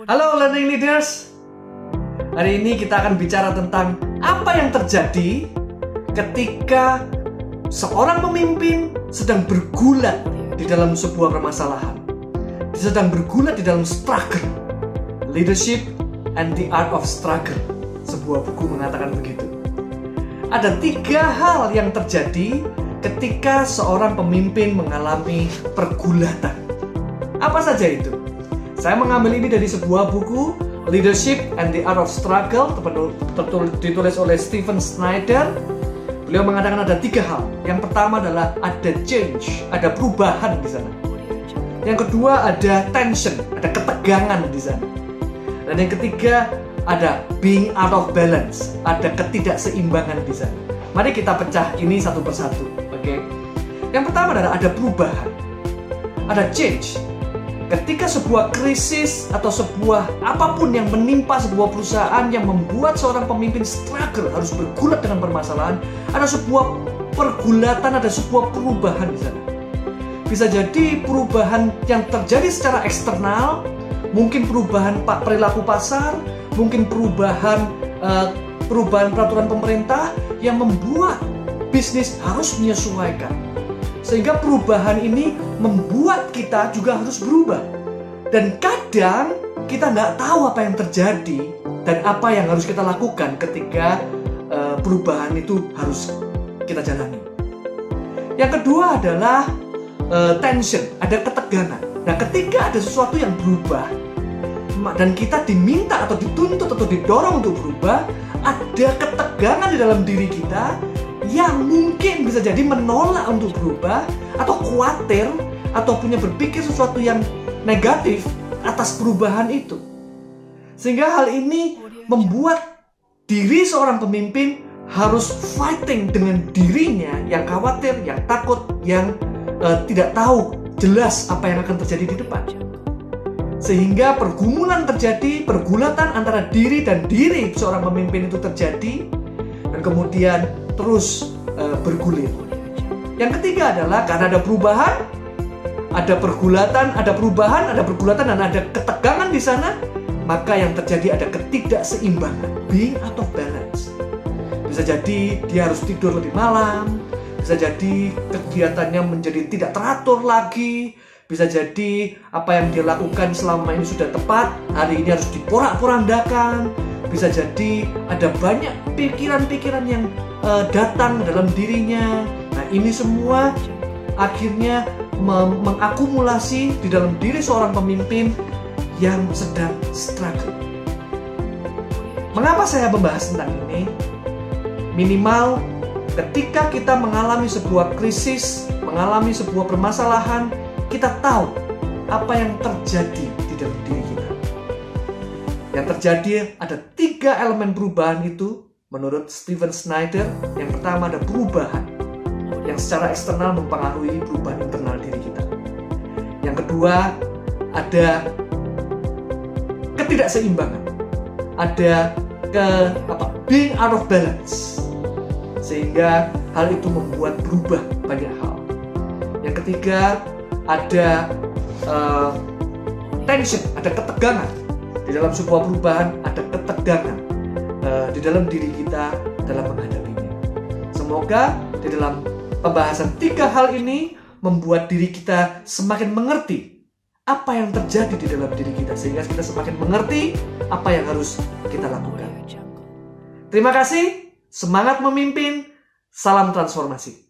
Halo Learning Leaders. Hari ini kita akan bicara tentang apa yang terjadi ketika seorang pemimpin sedang bergulat di dalam sebuah permasalahan, sedang bergulat di dalam struggle. Leadership and the Art of Struggle. Sebuah buku mengatakan begitu. Ada 3 hal yang terjadi ketika seorang pemimpin mengalami pergulatan. Apa saja itu? Saya mengambil ini dari sebuah buku, Leadership and the Art of Struggle, ditulis oleh Stephen Snyder. Beliau mengatakan ada 3 hal. Yang pertama adalah ada change, ada perubahan di sana. Yang kedua ada tension, ada ketegangan di sana. Dan yang ketiga ada being out of balance, ada ketidakseimbangan di sana. Mari kita pecah ini satu persatu, oke? Yang pertama adalah ada perubahan, ada change. Ketika sebuah krisis atau sebuah apapun yang menimpa sebuah perusahaan yang membuat seorang pemimpin struggle, harus bergulat dengan permasalahan, ada sebuah pergulatan, ada sebuah perubahan di sana. Bisa jadi perubahan yang terjadi secara eksternal, mungkin perubahan perilaku pasar, mungkin perubahan peraturan pemerintah yang membuat bisnis harus menyesuaikan. Sehingga perubahan ini membuat kita juga harus berubah. Dan kadang kita nggak tahu apa yang terjadi dan apa yang harus kita lakukan ketika perubahan itu harus kita jalani. Yang kedua adalah tension, ada ketegangan. Nah, ketika ada sesuatu yang berubah dan kita diminta atau dituntut atau didorong untuk berubah, ada ketegangan di dalam diri kita yang mungkin bisa jadi menolak untuk berubah, atau khawatir, atau punya berpikir sesuatu yang negatif atas perubahan itu. Sehingga hal ini membuat diri seorang pemimpin harus fighting dengan dirinya yang khawatir, yang takut, yang tidak tahu jelas apa yang akan terjadi di depan. Sehingga pergumulan terjadi, pergulatan antara diri dan diri seorang pemimpin itu terjadi, dan kemudian terus bergulir. Yang ketiga adalah karena ada perubahan, ada pergulatan, ada perubahan, ada pergulatan, dan ada ketegangan di sana, maka yang terjadi ada ketidakseimbangan, being out of balance. Bisa jadi dia harus tidur lebih malam, bisa jadi kegiatannya menjadi tidak teratur lagi, bisa jadi apa yang dia lakukan selama ini sudah tepat, hari ini harus diporak-porandakan. Bisa jadi ada banyak pikiran-pikiran yang datang dalam dirinya. Nah, ini semua akhirnya mengakumulasi di dalam diri seorang pemimpin yang sedang struggle. Mengapa saya membahas tentang ini? Minimal ketika kita mengalami sebuah krisis, mengalami sebuah permasalahan, kita tahu apa yang terjadi di dalam diri kita. Yang terjadi ada 3 elemen perubahan itu menurut Stephen Snyder. Yang pertama ada perubahan yang secara eksternal mempengaruhi perubahan internal diri kita. Yang kedua ada ketidakseimbangan, ada being out of balance, sehingga hal itu membuat berubah banyak hal. Yang ketiga ada tension, ada ketegangan. Di dalam sebuah perubahan ada ketegangan di dalam diri kita dalam menghadapinya. Semoga di dalam pembahasan 3 hal ini membuat diri kita semakin mengerti apa yang terjadi di dalam diri kita, sehingga kita semakin mengerti apa yang harus kita lakukan. Terima kasih, semangat memimpin, salam transformasi.